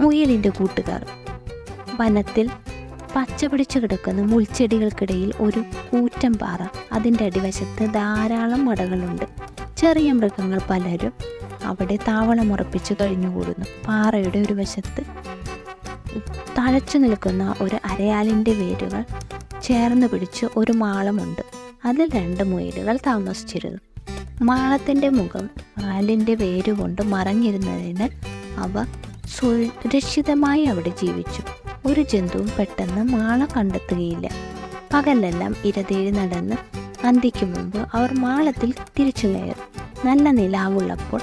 മുയലിൻ്റെ കൂട്ടുകാർ. വനത്തിൽ പച്ച പിടിച്ചു കിടക്കുന്ന മുൾച്ചെടികൾക്കിടയിൽ ഒരു കൂറ്റൻ പാറ. അതിൻ്റെ അടിവശത്ത് ധാരാളം മടകളുണ്ട്. ചെറിയ മൃഗങ്ങൾ പലരും അവിടെ താവളമുറപ്പിച്ച് കഴിഞ്ഞുകൂടുന്നു. പാറയുടെ ഒരു വശത്ത് തഴച്ചു നിൽക്കുന്ന ഒരു അരയാലിൻ്റെ വേരുകൾ ചേർന്ന് പിടിച്ച് ഒരു മാളമുണ്ട്. അതിൽ 2 മുയലുകൾ താമസിച്ചിരുന്നു. മാളത്തിൻ്റെ മുഖം ആലിൻ്റെ വേരുകൊണ്ട് മറഞ്ഞിരുന്നതിനാൽ അവ സുരക്ഷിതമായി അവിടെ ജീവിച്ചു. ഒരു ജന്തുവും പെട്ടെന്ന് മാള കണ്ടെത്തുകയില്ല. പകലെല്ലാം ഇരതേടി നടന്ന് അന്തിക്ക് മുമ്പ് അവർ മാളത്തിൽ തിരിച്ചു കയറും. നല്ല നിലാവുള്ളപ്പോൾ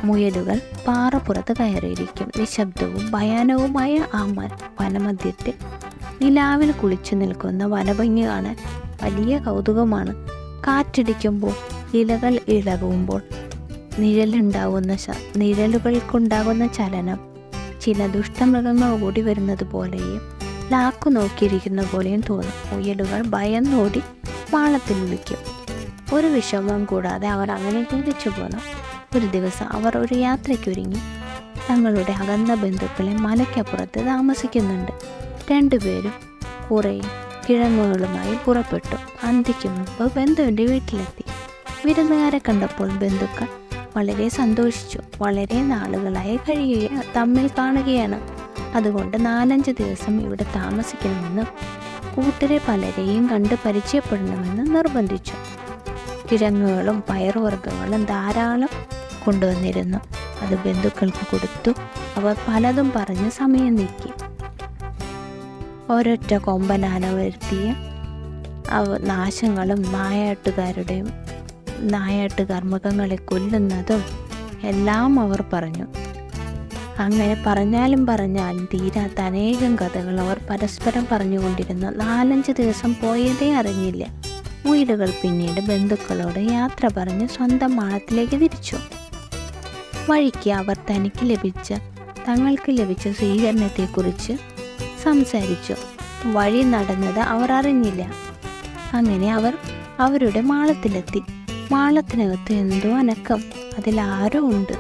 മുയലുകൾ പാറപ്പുറത്ത് കയറിയിരിക്കും. നിശബ്ദവും ഭയാനവുമായ ആ വനമധ്യത്തിൽ നിലാവിൽ കുളിച്ചു നിൽക്കുന്ന വനഭംഗി കാണാൻ വലിയ കൗതുകമാണ്. കാറ്റടിക്കുമ്പോൾ ഇലകൾ ഇളകുമ്പോൾ നിഴലുകൾക്കുണ്ടാകുന്ന ചലനം ചില ദുഷ്ടമൃഗങ്ങൾ ഓടി വരുന്നത് പോലെയും ലാക്കു നോക്കിയിരിക്കുന്ന പോലെയും തോന്നും. മുയലുകൾ ഭയന്നോടി മാളത്തിൽ വിളിക്കും. ഒരു വിഷമം കൂടാതെ അവർ അങ്ങനെ ചിന്തിച്ചു പോന്നു. ഒരു ദിവസം അവർ ഒരു യാത്രയ്ക്കൊരുങ്ങി. തങ്ങളുടെ അകന്ന ബന്ധുക്കളെ മലയ്ക്കപ്പുറത്ത് താമസിക്കുന്നുണ്ട്. 2 പേരും കുറേ കിഴങ്ങുകളുമായി പുറപ്പെട്ടു. അന്തിക്ക് മുമ്പ് ബന്ധുവിൻ്റെ വീട്ടിലെത്തി. വിരുന്നുകാരെ കണ്ടപ്പോൾ ബന്ധുക്കൾ വളരെ സന്തോഷിച്ചു. വളരെ നാളുകളായി തമ്മിൽ കാണുകയാണ്. അതുകൊണ്ട് 4-5 ദിവസം ഇവിടെ താമസിക്കണമെന്നും കൂട്ടരെ പലരെയും കണ്ട് പരിചയപ്പെടണമെന്ന് നിർബന്ധിച്ചു. കിഴങ്ങുകളും പയറുവർഗ്ഗങ്ങളും ധാരാളം കൊണ്ടുവന്നിരുന്നു. അത് ബന്ധുക്കൾക്ക് കൊടുത്തു. അവർ പലതും പറഞ്ഞ് സമയം നീക്കി. ഒരൊറ്റ കൊമ്പനാന വരുത്തിയ നാശങ്ങളും നായാട്ടുകാർ മൃഗങ്ങളെ കൊല്ലുന്നതും എല്ലാം അവർ പറഞ്ഞു. അങ്ങനെ പറഞ്ഞാലും തീരാത്ത അനേകം കഥകൾ അവർ പരസ്പരം പറഞ്ഞുകൊണ്ടിരുന്നു. 4-5 ദിവസം പോയതേ അറിഞ്ഞില്ല. മുയലുകൾ പിന്നീട് ബന്ധുക്കളോട് യാത്ര പറഞ്ഞ് സ്വന്തം മാളത്തിലേക്ക് തിരിച്ചു. വഴിക്ക് അവർ തങ്ങൾക്ക് ലഭിച്ച സ്വീകരണത്തെക്കുറിച്ച് സംസാരിച്ചു. വഴി നടന്നത് അവർ അറിഞ്ഞില്ല. അങ്ങനെ അവർ അവരുടെ മാളത്തിലെത്തി. മാളത്തിനകത്ത് എന്തോ അനക്കം. അതിലാരോ ഉണ്ട്.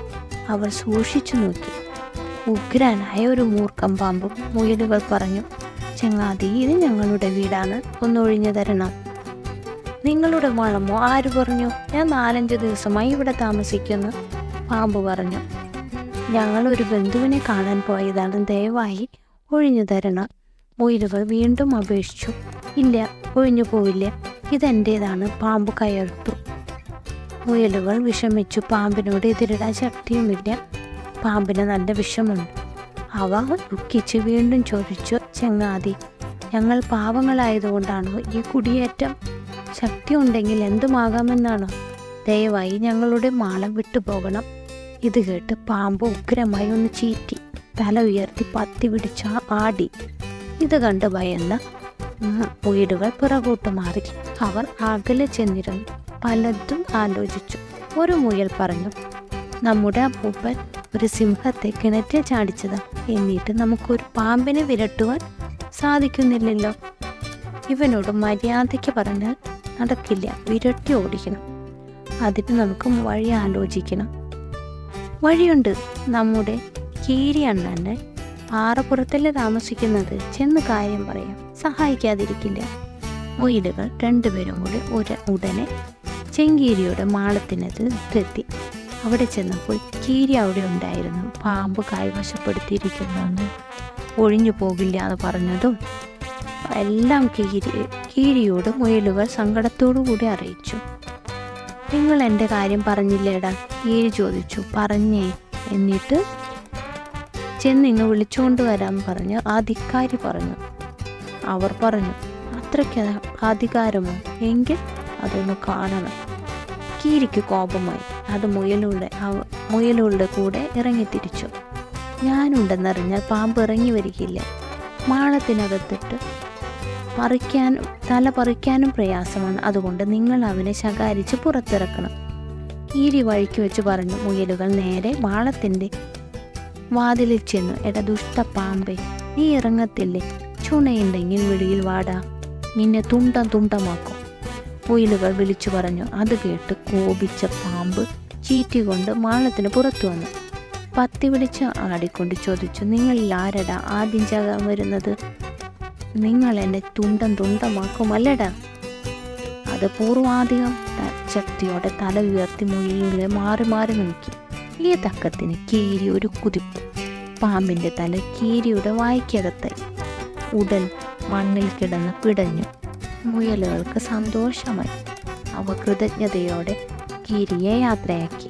അവർ സൂക്ഷിച്ചു നോക്കി. ഉഗ്രനായ ഒരു മൂർഖൻ പാമ്പും. മുയലുകൾ പറഞ്ഞു, "ചങ്ങാതി, ഇത് ഞങ്ങളുടെ വീടാണ്, ഒന്നൊഴിഞ്ഞു തരണം." "നിങ്ങളുടെ മാളമോ? ആര് പറഞ്ഞു? ഞാൻ 4-5 ദിവസമായി ഇവിടെ താമസിക്കുന്നു." പാമ്പ് പറഞ്ഞു. "ഞങ്ങൾ ഒരു ബന്ധുവിനെ കാണാൻ പോയതാണ്, ദയവായി ഒഴിഞ്ഞു തരണം." മുയലുകൾ വീണ്ടും അപേക്ഷിച്ചു. "ഇല്ല, ഒഴിഞ്ഞു പോവില്ല, ഇതെൻ്റേതാണ്." പാമ്പ് കയർത്തു. മുയലുകൾ വിഷമിച്ചു. പാമ്പിനോട് എതിരിടാൻ ശക്തിയുമില്ല. പാമ്പിന് നല്ല വിഷമുണ്ട്. അവ ദുഃഖിച്ച് വീണ്ടും ചോദിച്ചു, "ചങ്ങാതി, ഞങ്ങൾ പാവങ്ങളായതുകൊണ്ടാണോ ഈ കുടിയേറ്റം? ശക്തി ഉണ്ടെങ്കിൽ എന്തുമാകാമെന്നാണോ? ദയവായി ഞങ്ങളുടെ മാളം വിട്ടുപോകണം." ഇത് കേട്ട് പാമ്പ് ഉഗ്രമായി ഒന്ന് ചീറ്റി തല ഉയർത്തി പത്തി പിടിച്ച് ആടി. ഇത് കണ്ട് ഭയന്ന മുയലുകൾ പിറകോട്ട് മാറി. അവർ അകലെ ചെന്നിരുന്നു പലതും ആലോചിച്ചു. ഒരു മുയൽ പറഞ്ഞു, "നമ്മുടെ അപ്പൂപ്പൻ ഒരു സിംഹത്തെ കിണറ്റിൽ ചാടിച്ചതാ. എന്നിട്ട് നമുക്കൊരു പാമ്പിനെ വിരട്ടുവാൻ സാധിക്കുന്നില്ലല്ലോ. ഇവനോട് മര്യാദയ്ക്ക് പറഞ്ഞാൽ നടക്കില്ല, വിരട്ടി ഓടിക്കണം. അതിന് നമുക്ക് വഴി ആലോചിക്കണം." "വഴിയുണ്ട്, നമ്മുടെ കീരി അണ്ണൻ്റെ പാറപ്പുറത്തല്ലേ താമസിക്കുന്നത്. ചെന്ന് കാര്യം പറയാം, സഹായിക്കാതിരിക്കില്ല." മുയലുകൾ 2 പേരും കൂടി ഉടനെ ചെങ്കീരിയുടെ മാളത്തിനെത്തി. അവിടെ ചെന്നപ്പോൾ കീരി അവിടെ ഉണ്ടായിരുന്നു. പാമ്പ് കൈവശപ്പെടുത്തിയിരിക്കുന്നുവെന്ന് ഒഴിഞ്ഞു പോകില്ല എന്ന് പറഞ്ഞതും എല്ലാം കീരിയോട് മുയലുകൾ സങ്കടത്തോടു കൂടി അറിയിച്ചു. "നിങ്ങൾ എൻ്റെ കാര്യം പറഞ്ഞില്ലേടാ?" കീരി ചോദിച്ചു. "പറഞ്ഞേ, എന്നിട്ട് ചെന്നിങ്ങ് വിളിച്ചുകൊണ്ട് വരാൻ പറഞ്ഞ് ആ ധിക്കാരി പറഞ്ഞു." അവർ പറഞ്ഞു, "അത്രയ്ക്ക് അധികാരമോ? എങ്കിൽ അതൊന്ന് കാണണം." കീരിക്ക് കോപമായി. അത് മുയലുകളുടെ കൂടെ ഇറങ്ങിത്തിരിച്ചു. ഞാനുണ്ടെന്നറിഞ്ഞാൽ പാമ്പ് ഇറങ്ങി വരികയില്ല. മാളത്തിനകത്തിട്ട് തല പറിക്കാനും പ്രയാസമാണ്. അതുകൊണ്ട് നിങ്ങൾ അവനെ ശകാരിച്ച് പുറത്തിറക്കണം." കീരി വഴിക്ക് വെച്ച് പറഞ്ഞു. മുയലുകൾ നേരെ മാളത്തിൻ്റെ വാതിലിൽ ചെന്നു. "എടാ ദുഷ്ട പാമ്പേ, നീ ഇറങ്ങത്തില്ലേ? ചുണയുണ്ടെങ്കിൽ വെളിയിൽ വാടാ, നിന്നെ തുണ്ടമാക്കും." മുയലുകൾ വിളിച്ചു പറഞ്ഞു. അത് കേട്ട് കോപിച്ച പാമ്പ് ചീറ്റിക്കൊണ്ട് മാളത്തിന് പുറത്തു വന്നു. പത്തി പിടിച്ച് ആടിക്കൊണ്ട് ചോദിച്ചു, നിങ്ങളിൽ ആരടാ ആദ്യം ചാകാൻ വരുന്നത്? നിങ്ങൾ എന്നെ തുണ്ടം തുണ്ടമാക്കുമല്ലടാ. അത് പൂർവാധികം ശക്തിയോടെ തല ഉയർത്തി മുയലുകളെ മാറി മാറി നോക്കി. ഈ തക്കത്തിന് കീരി ഒരു കുതിപ്പ്. പാമ്പിൻ്റെ തല കീരിയുടെ വായ്ക്കകത്തായി. ഉടൽ മണ്ണിൽ കിടന്ന് പിടഞ്ഞു. മുയലുകൾക്ക് സന്തോഷമായി. അവ കൃതജ്ഞതയോടെ കീരിയെ യാത്രയാക്കി.